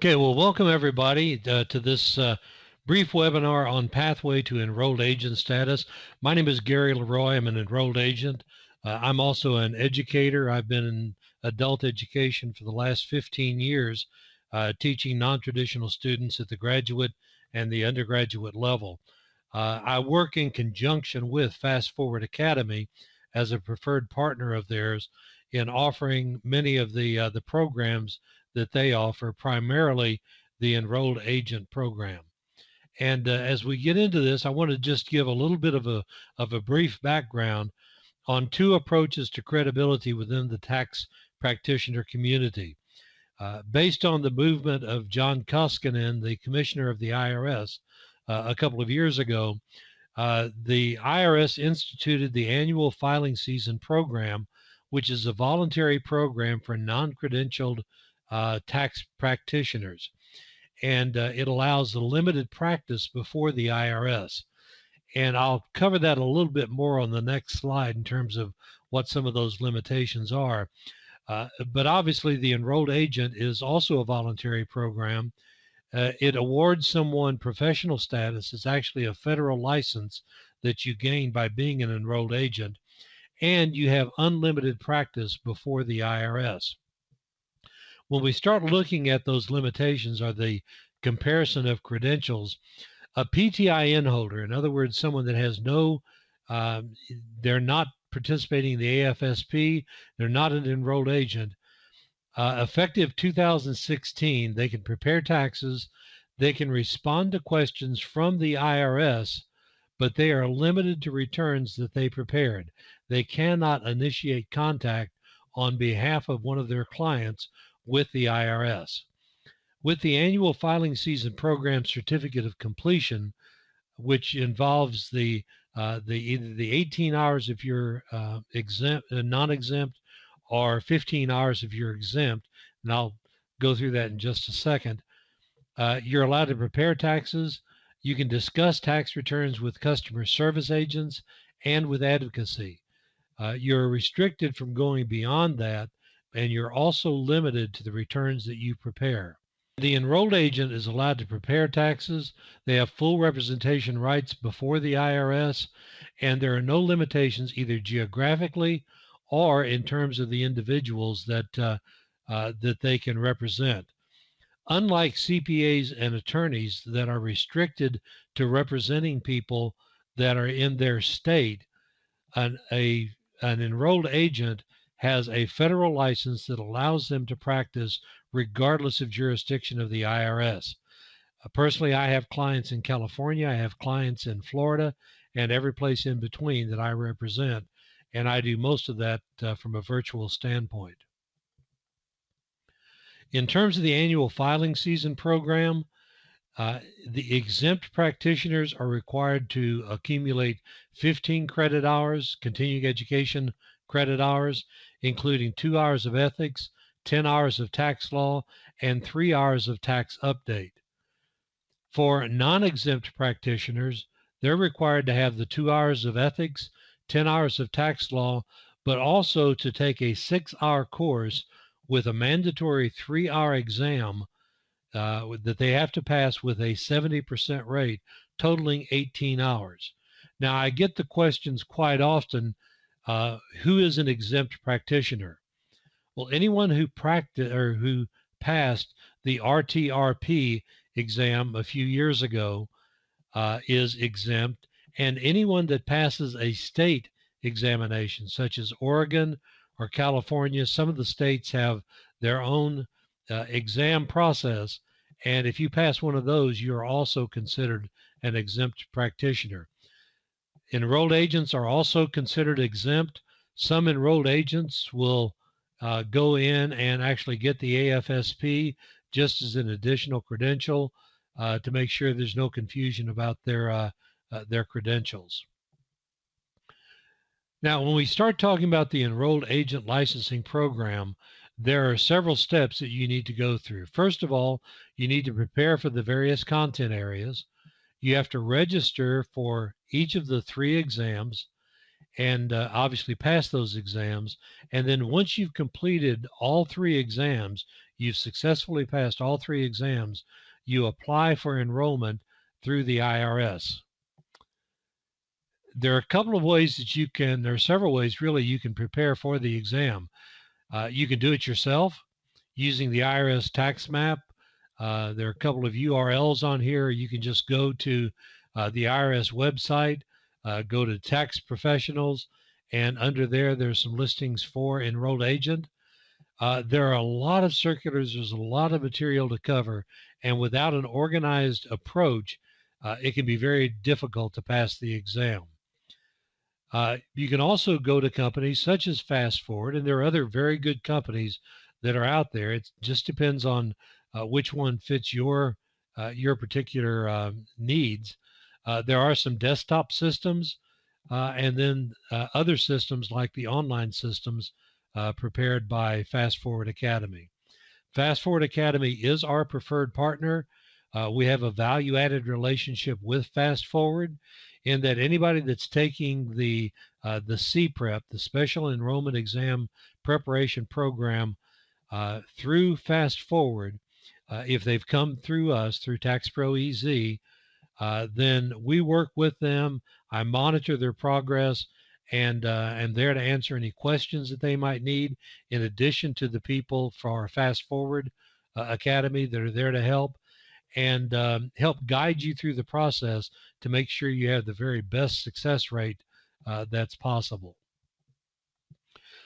Okay, well, welcome everybody to this brief webinar on Pathway to Enrolled Agent Status. My name is Gary Leroy. I'm an enrolled agent. I'm also an educator. I've been in adult education for the last 15 years, teaching non-traditional students at the graduate and the undergraduate level. I work in conjunction with Fast Forward Academy as a preferred partner of theirs in offering many of the programs that they offer, primarily the enrolled agent program. And as we get into this, I want to just give a little bit of a brief background on two approaches to credibility within the tax practitioner community. Based on the movement of John Koskinen, the commissioner of the IRS, a couple of years ago, the IRS instituted the annual filing season program, which is a voluntary program for non-credentialed tax practitioners. And it allows a limited practice before the IRS. And I'll cover that a little bit more on the next slide in terms of what some of those limitations are. But obviously, the enrolled agent is also a voluntary program. It awards someone professional status. It's actually a federal license that you gain by being an enrolled agent, and you have unlimited practice before the IRS. When we start looking at those limitations or the comparison of credentials, a PTIN holder, in other words, someone that has no, they're not participating in the AFSP, they're not an enrolled agent, effective 2016, they can prepare taxes, they can respond to questions from the IRS, but they are limited to returns that they prepared. They cannot initiate contact on behalf of one of their clients with the IRS. With the annual filing season program certificate of completion, which involves either the 18 hours if you're non-exempt, or 15 hours if you're exempt, and I'll go through that in just a second. You're allowed to prepare taxes. You can discuss tax returns with customer service agents and with advocacy. You're restricted from going beyond that, and you're also limited to the returns that you prepare. The enrolled agent is allowed to prepare taxes. They have full representation rights before the IRS, and there are no limitations either geographically or in terms of the individuals that they can represent. Unlike CPAs and attorneys that are restricted to representing people that are in their state, an enrolled agent has a federal license that allows them to practice regardless of jurisdiction of the IRS. Personally, I have clients in California, I have clients in Florida, and every place in between that I represent, and I do most of that from a virtual standpoint. In terms of the annual filing season program, the exempt practitioners are required to accumulate 15 credit hours, continuing education credit hours, including 2 hours of ethics, 10 hours of tax law, and 3 hours of tax update. For non-exempt practitioners, they're required to have the 2 hours of ethics, 10 hours of tax law, but also to take a 6-hour course with a mandatory 3-hour exam that they have to pass with a 70% rate, totaling 18 hours. Now, I get the questions quite often, who is an exempt practitioner? Well, anyone who who passed the RTRP exam a few years ago is exempt, and anyone that passes a state examination, such as Oregon or California, some of the states have their own exam process, and if you pass one of those, you're also considered an exempt practitioner. Enrolled agents are also considered exempt. Some enrolled agents will go in and actually get the AFSP just as an additional credential to make sure there's no confusion about their credentials. Now, when we start talking about the enrolled agent licensing program, there are several steps that you need to go through. First of all, you need to prepare for the various content areas. You have to register for each of the 3 exams, and obviously pass those exams. And then once you've completed all three exams, you've successfully passed all three exams, you apply for enrollment through the IRS. There are a couple of ways that there are several ways really you can prepare for the exam. You can do it yourself using the IRS tax map. There are a couple of URLs on here. You can just go to the IRS website, go to tax professionals, and under there's some listings for enrolled agent. There are a lot of circulars, there's a lot of material to cover, and without an organized approach, it can be very difficult to pass the exam. You can also go to companies such as Fast Forward, and there are other very good companies that are out there. It just depends on which one fits your particular needs. There are some desktop systems, and then other systems like the online systems prepared by Fast Forward Academy. Fast Forward Academy is our preferred partner. We have a value-added relationship with Fast Forward, in that anybody that's taking the CPREP, the Special Enrollment Exam Preparation Program, through Fast Forward, if they've come through us through TaxPro EZ, then we work with them. I monitor their progress, and I'm there to answer any questions that they might need, in addition to the people for our Fast Forward Academy that are there to help, and help guide you through the process to make sure you have the very best success rate that's possible.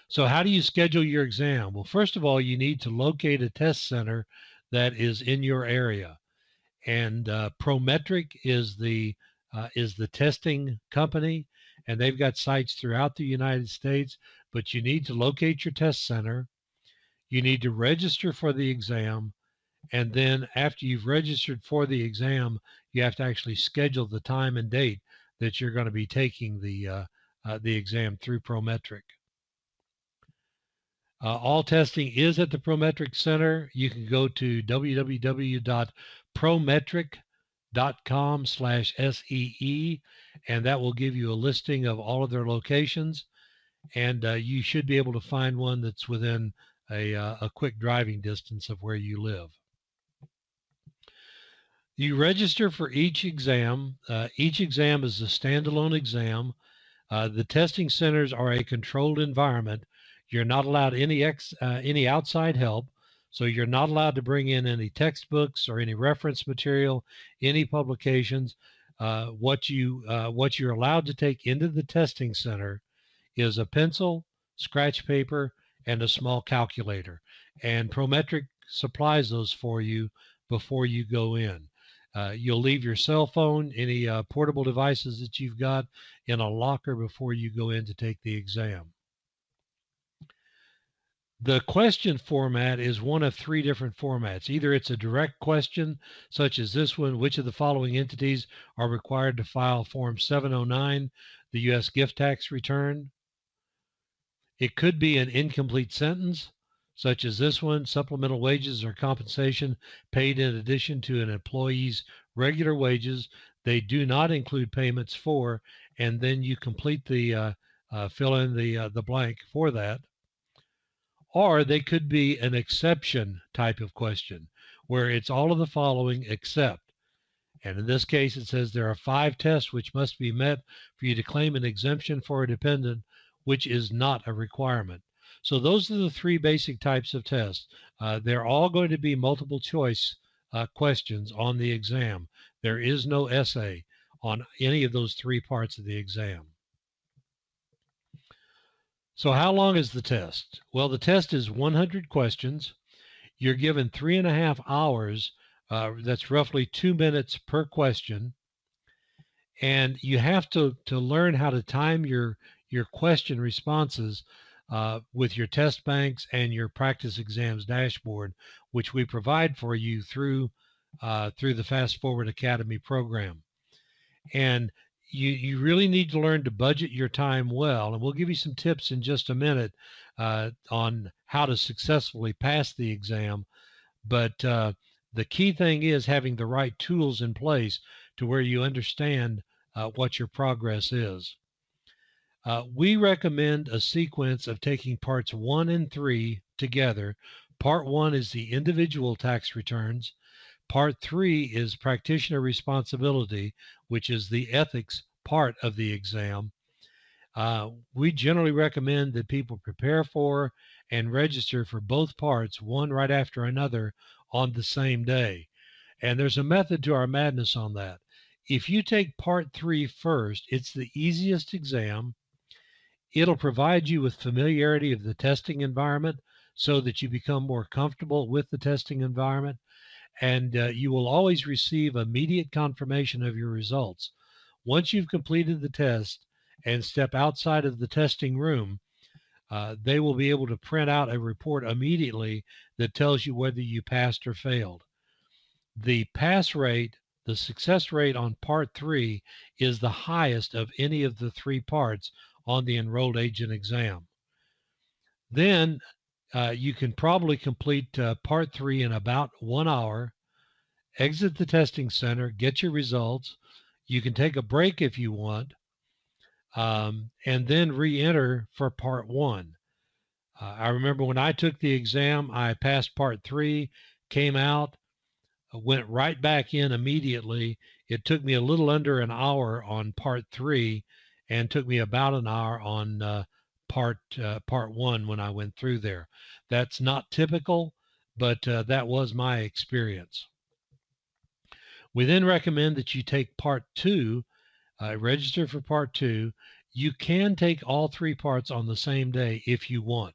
So how do you schedule your exam? Well, first of all, you need to locate a test center that is in your area. And Prometric is the testing company, and they've got sites throughout the United States, but you need to locate your test center. You need to register for the exam. And then after you've registered for the exam, you have to actually schedule the time and date that you're going to be taking the exam through Prometric. All testing is at the Prometric Center. You can go to www.prometric.com/SEE, and that will give you a listing of all of their locations. And you should be able to find one that's within a quick driving distance of where you live. You register for each exam. Each exam is a standalone exam. The testing centers are a controlled environment. You're not allowed any outside help, so you're not allowed to bring in any textbooks or any reference material, any publications. What you're allowed to take into the testing center is a pencil, scratch paper, and a small calculator. And Prometric supplies those for you before you go in. You'll leave your cell phone, any portable devices that you've got, in a locker before you go in to take the exam. The question format is one of three different formats. Either it's a direct question, such as this one: which of the following entities are required to file Form 709, the U.S. gift tax return? It could be an incomplete sentence, such as this one: supplemental wages or compensation paid in addition to an employee's regular wages. They do not include payments for, and then you complete the fill in the blank for that. Or they could be an exception type of question, where it's all of the following except. And in this case, it says there are 5 tests which must be met for you to claim an exemption for a dependent, which is not a requirement. So those are the 3 basic types of tests. They're all going to be multiple choice questions on the exam. There is no essay on any of those 3 parts of the exam. So how long is the test? Well, the test is 100 questions. You're given 3.5 hours. That's roughly 2 minutes per question. And you have to learn how to time your question responses with your test banks and your practice exams dashboard, which we provide for you through the Fast Forward Academy program. And you really need to learn to budget your time well. And we'll give you some tips in just a minute on how to successfully pass the exam. But the key thing is having the right tools in place to where you understand what your progress is. We recommend a sequence of taking parts 1 and 3 together. Part 1 is the individual tax returns. Part 3 is practitioner responsibility, which is the ethics part of the exam. We generally recommend that people prepare for and register for both parts, one right after another, on the same day. And there's a method to our madness on that. If you take part 3 first, it's the easiest exam. It'll provide you with familiarity of the testing environment so that you become more comfortable with the testing environment, and you will always receive immediate confirmation of your results. Once you've completed the test and step outside of the testing room, they will be able to print out a report immediately that tells you whether you passed or failed. The pass rate, the success rate on part 3 is the highest of any of the 3 parts on the enrolled agent exam. Then you can probably complete part 3 in about 1 hour, exit the testing center, get your results. You can take a break if you want, and then re-enter for part 1. I remember when I took the exam, I passed part 3, came out, went right back in immediately. It took me a little under an hour on part 3 and took me about an hour on part 1 when I went through there. That's not typical, but that was my experience. We then recommend that you take part 2, register for part 2. You can take all 3 parts on the same day if you want.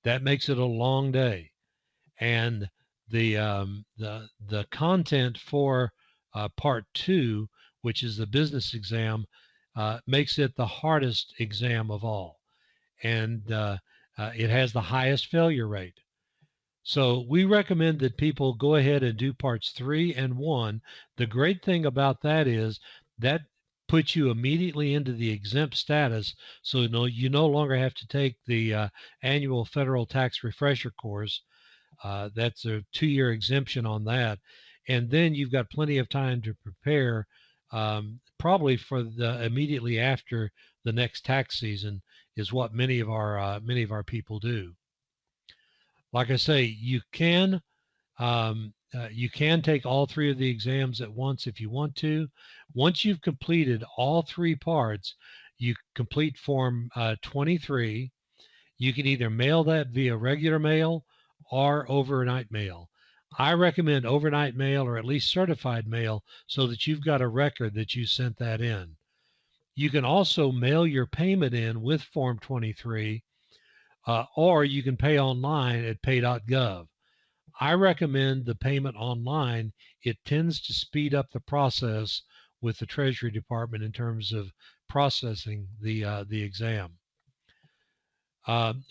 That makes it a long day, and the content for part 2, which is the business exam, makes it the hardest exam of all, and it has the highest failure rate. So we recommend that people go ahead and do parts 3 and 1. The great thing about that is that puts you immediately into the exempt status, so you no longer have to take the annual federal tax refresher course. That's a 2-year exemption on that. And then you've got plenty of time to prepare, probably for the immediately after the next tax season is what many of our people do. Like I say, you can take all 3 of the exams at once if you want to. Once you've completed all 3 parts, you complete Form 23. You can either mail that via regular mail or overnight mail. I recommend overnight mail or at least certified mail so that you've got a record that you sent that in. You can also mail your payment in with Form 23, or you can pay online at pay.gov. I recommend the payment online. It tends to speed up the process with the Treasury Department in terms of processing the exam.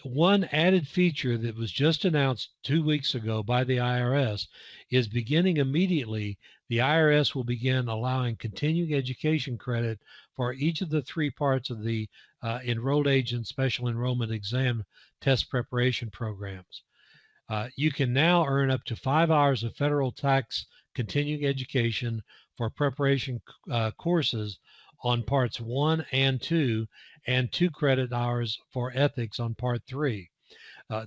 One added feature that was just announced 2 weeks ago by the IRS is beginning immediately, the IRS will begin allowing continuing education credit for each of the 3 parts of the enrolled agent special enrollment exam test preparation programs. You can now earn up to 5 hours of federal tax continuing education for preparation courses on parts 1 and 2, and 2 credit hours for ethics on part 3.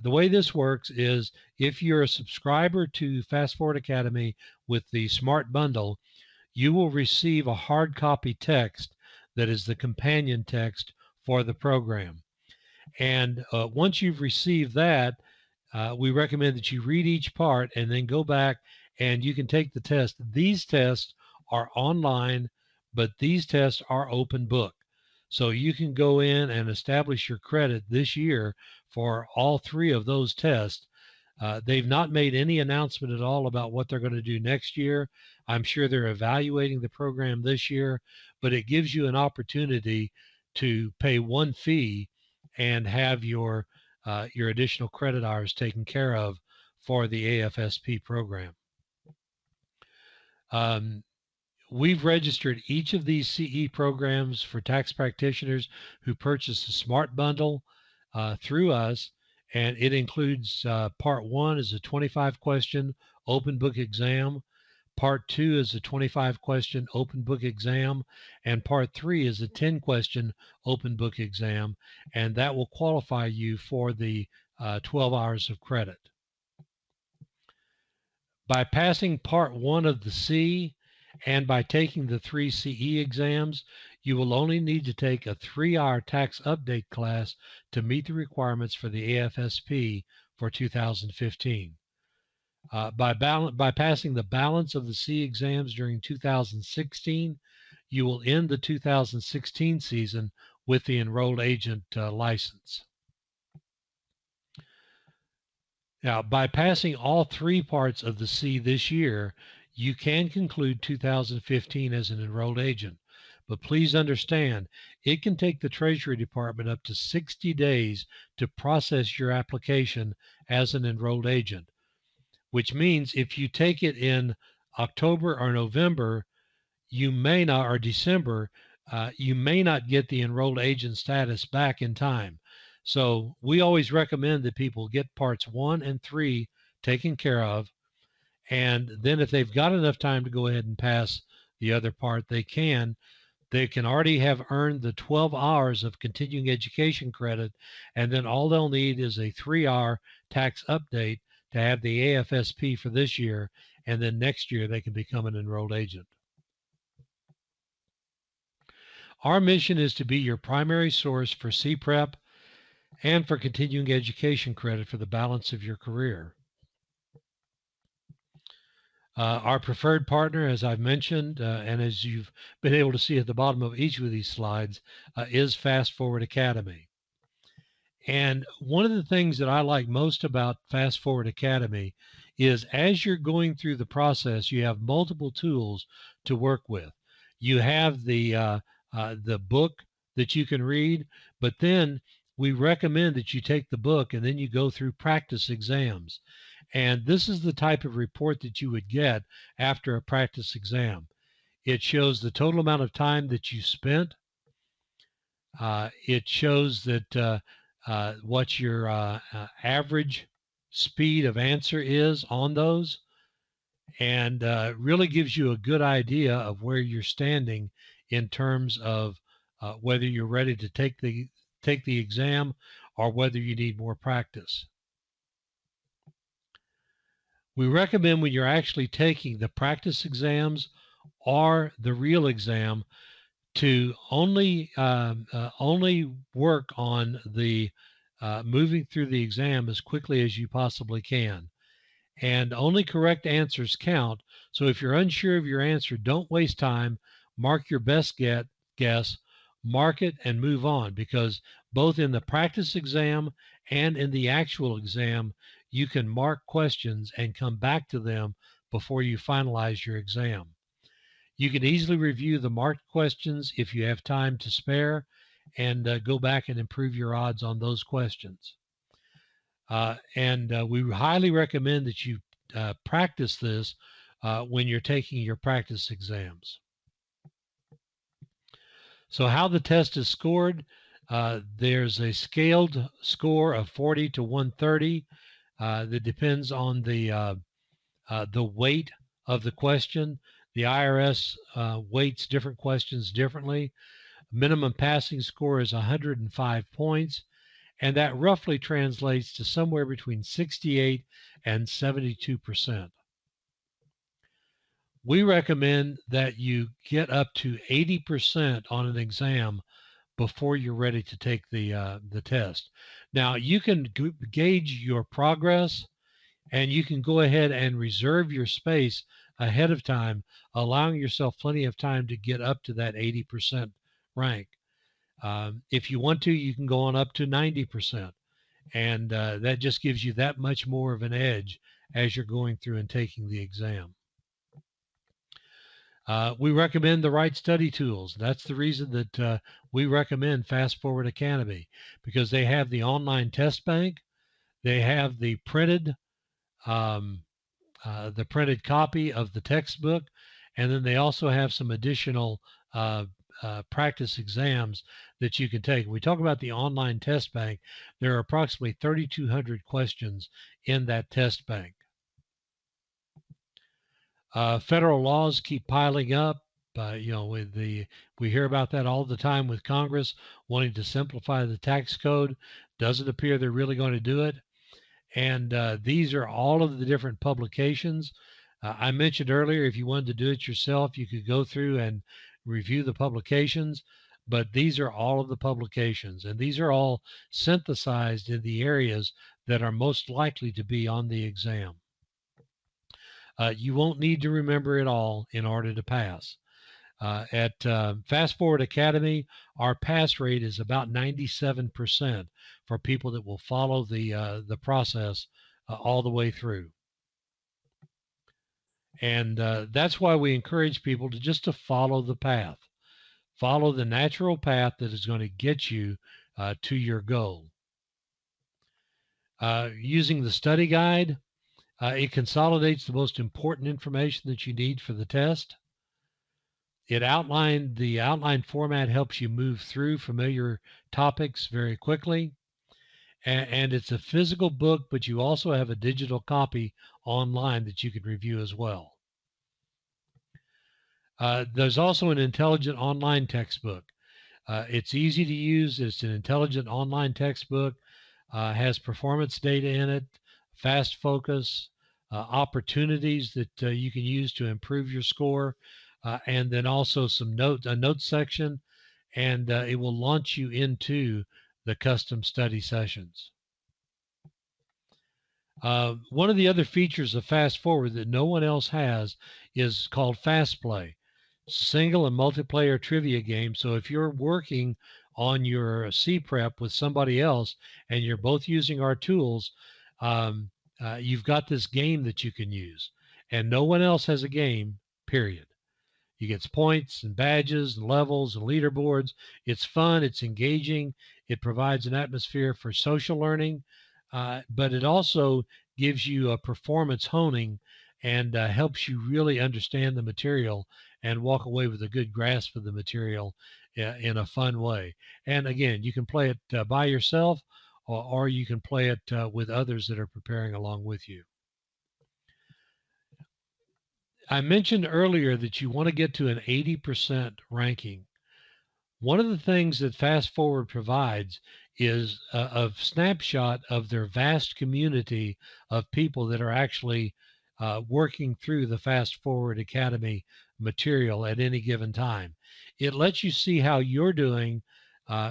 The way this works is if you're a subscriber to Fast Forward Academy with the Smart Bundle, you will receive a hard copy text that is the companion text for the program. And once you've received that, we recommend that you read each part and then go back and you can take the test. These tests are online, but these tests are open book. So you can go in and establish your credit this year for all 3 of those tests. They've not made any announcement at all about what they're going to do next year. I'm sure they're evaluating the program this year, but it gives you an opportunity to pay one fee and have your additional credit hours taken care of for the AFSP program. We've registered each of these CE programs for tax practitioners who purchase the Smart Bundle through us, and it includes part 1 is a 25-question open book exam. Part 2 is a 25-question open book exam, and Part 3 is a 10-question open book exam, and that will qualify you for the 12 hours of credit. By passing Part 1 of the C and by taking the 3 CE exams, you will only need to take a 3-hour tax update class to meet the requirements for the AFSP for 2015. By passing the balance of the C exams during 2016, you will end the 2016 season with the enrolled agent license. Now, by passing all 3 parts of the C this year, you can conclude 2015 as an enrolled agent. But please understand, it can take the Treasury Department up to 60 days to process your application as an enrolled agent, which means if you take it in October or November, you may not, or December, you may not get the enrolled agent status back in time. So we always recommend that people get parts 1 and 3 taken care of, and then if they've got enough time to go ahead and pass the other part, they can. They can already have earned the 12 hours of continuing education credit, and then all they'll need is a 3-hour tax update to have the AFSP for this year, and then next year they can become an enrolled agent. Our mission is to be your primary source for CPREP and for continuing education credit for the balance of your career. Our preferred partner, as I've mentioned, and as you've been able to see at the bottom of each of these slides, is Fast Forward Academy. And one of the things that I like most about Fast Forward Academy is as you're going through the process, you have multiple tools to work with. You have the book that you can read, but then we recommend that you take the book and then you go through practice exams. And this is the type of report that you would get after a practice exam. It shows the total amount of time that you spent. It shows that what your average speed of answer is on those, and really gives you a good idea of where you're standing in terms of whether you're ready to take the exam or whether you need more practice. We recommend when you're actually taking the practice exams or the real exam to only work on the moving through the exam as quickly as you possibly can. And only correct answers count. So if you're unsure of your answer, don't waste time. Mark your best guess, mark it, and move on, because both in the practice exam and in the actual exam, you can mark questions and come back to them before you finalize your exam. You can easily review the marked questions if you have time to spare and go back and improve your odds on those questions. We highly recommend that you practice this when you're taking your practice exams. So how the test is scored, there's a scaled score of 40 to 130 that depends on the weight of the question. The IRS weights different questions differently. Minimum passing score is 105 points, and that roughly translates to somewhere between 68 and 72%. We recommend that you get up to 80% on an exam before you're ready to take the test. Now, you can gauge your progress, and you can go ahead and reserve your space ahead of time, allowing yourself plenty of time to get up to that 80% rank. If you want to, you can go on up to 90%, and that just gives you that much more of an edge as you're going through and taking the exam. We recommend the right study tools. That's the reason that we recommend Fast Forward Academy, because they have the online test bank, they have the printed copy of the textbook, and then they also have some additional practice exams that you can take. When we talk about the online test bank, there are approximately 3,200 questions in that test bank. Federal laws keep piling up. We hear about that all the time with Congress wanting to simplify the tax code. Doesn't appear they're really going to do it. And these are all of the different publications. I mentioned earlier, if you wanted to do it yourself, you could go through and review the publications, but these are all of the publications, and these are all synthesized in the areas that are most likely to be on the exam. You won't need to remember it all in order to pass. At Fast Forward Academy, our pass rate is about 97% for people that will follow the process all the way through. And that's why we encourage people to follow the path, follow the natural path that is going to get you to your goal. Using the study guide, it consolidates the most important information that you need for the test. The outline format helps you move through familiar topics very quickly. And it's a physical book, but you also have a digital copy online that you can review as well. There's also an intelligent online textbook. It's easy to use. It's an intelligent online textbook, has performance data in it, fast focus, opportunities that you can use to improve your score, and then also a notes section, and it will launch you into the custom study sessions. One of the other features of Fast Forward that no one else has is called Fast Play. Single and multiplayer trivia game. So if you're working on your CPREP with somebody else and you're both using our tools, you've got this game that you can use. And no one else has a game, period. You get points and badges and levels and leaderboards. It's fun. It's engaging. It provides an atmosphere for social learning, but it also gives you a performance honing and helps you really understand the material and walk away with a good grasp of the material in a fun way. And again, you can play it by yourself, or you can play it with others that are preparing along with you. I mentioned earlier that you want to get to an 80% ranking. One of the things that Fast Forward provides is a snapshot of their vast community of people that are actually working through the Fast Forward Academy material at any given time. It lets you see how you're doing,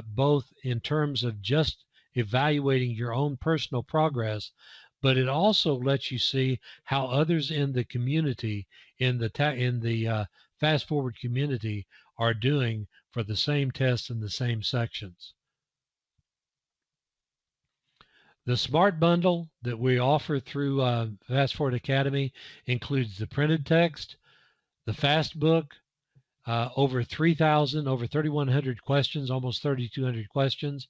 both in terms of just evaluating your own personal progress, but it also lets you see how others in the community, in the Fast Forward community, are doing for the same tests in the same sections. The Smart Bundle that we offer through Fast Forward Academy includes the printed text, the Fast Book, over 3,100 questions, almost 3,200 questions,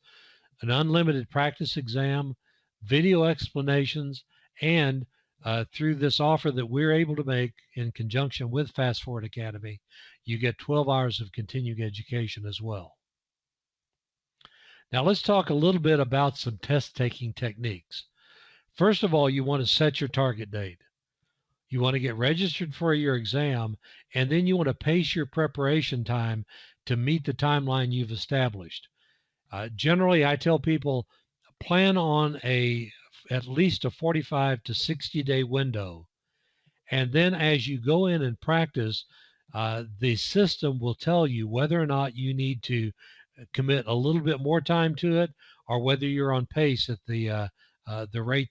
an unlimited practice exam, video explanations, and through this offer that we're able to make in conjunction with Fast Forward Academy, you get 12 hours of continuing education as well. Now let's talk a little bit about some test taking techniques. First of all, you want to set your target date. You want to get registered for your exam, and then you want to pace your preparation time to meet the timeline you've established. Generally, I tell people plan on at least a 45 to 60 day window. And then as you go in and practice, the system will tell you whether or not you need to commit a little bit more time to it, or whether you're on pace at the rate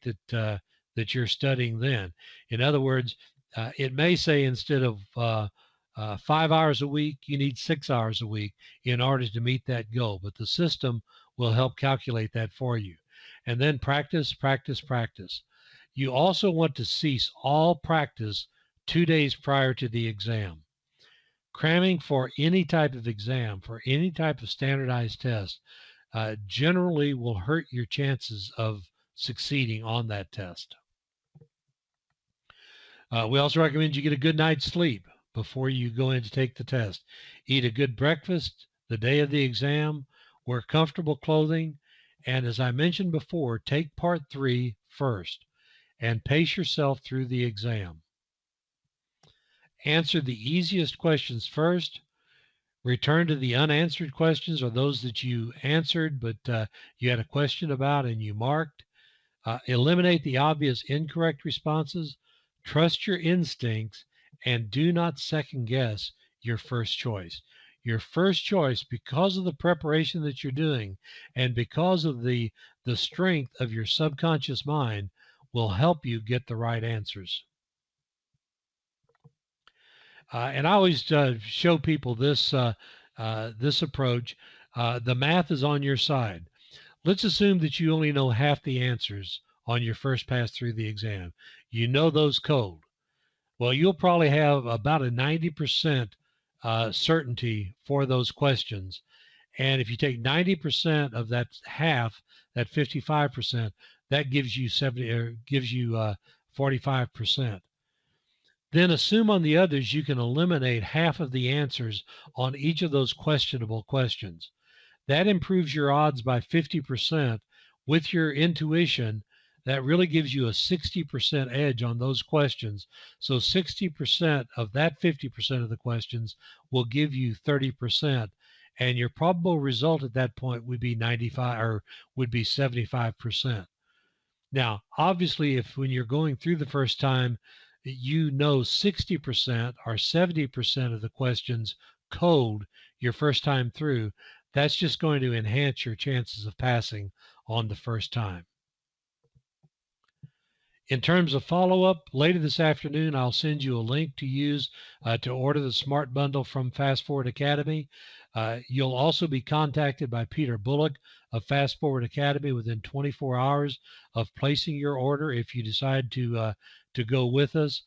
that you're studying then. In other words, it may say instead of 5 hours a week, you need 6 hours a week in order to meet that goal. But the system will help calculate that for you. And then practice, practice, practice. You also want to cease all practice 2 days prior to the exam. Cramming for any type of exam, for any type of standardized test, generally will hurt your chances of succeeding on that test. We also recommend you get a good night's sleep before you go in to take the test. Eat a good breakfast the day of the exam, wear comfortable clothing, and as I mentioned before, take part 3 first and pace yourself through the exam. Answer the easiest questions first. Return to the unanswered questions or those that you answered but you had a question about and you marked. Eliminate the obvious incorrect responses. Trust your instincts and do not second guess your first choice. Your first choice, because of the preparation that you're doing and because of the strength of your subconscious mind, will help you get the right answers. And I always show people this approach. The math is on your side. Let's assume that you only know half the answers on your first pass through the exam. You know those cold. Well, you'll probably have about a 90% certainty for those questions. And if you take 90% of that half, that 55%, that gives you 70 or gives you 45%. Then assume on the others you can eliminate half of the answers on each of those questionable questions. That improves your odds by 50%. With your intuition, that really gives you a 60% edge on those questions. So 60% of that 50% of the questions will give you 30%. And your probable result at that point would be 95 or would be 75%. Now, obviously, if when you're going through the first time, you know 60% or 70% of the questions cold your first time through, that's just going to enhance your chances of passing on the first time. In terms of follow-up, later this afternoon, I'll send you a link to use to order the Smart Bundle from Fast Forward Academy. You'll also be contacted by Peter Bullock of Fast Forward Academy within 24 hours of placing your order if you decide to go with us.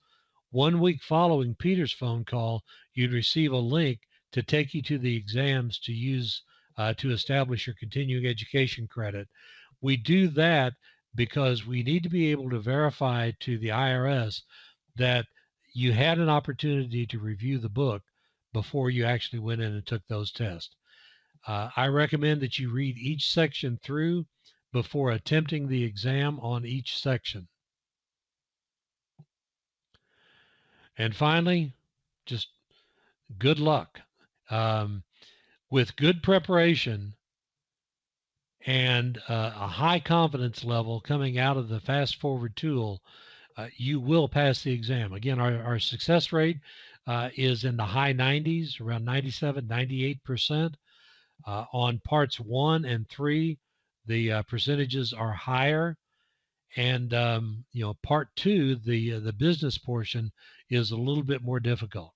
1 week following Peter's phone call, you'd receive a link to take you to the exams to use to establish your continuing education credit. We do that because we need to be able to verify to the IRS that you had an opportunity to review the book before you actually went in and took those tests. I recommend that you read each section through before attempting the exam on each section. And finally, just good luck. With good preparation and a high confidence level coming out of the Fast Forward tool, you will pass the exam. Again, our success rate is in the high 90s, around 97, 98%. On parts 1 and 3, the percentages are higher. And part 2, the business portion, is a little bit more difficult.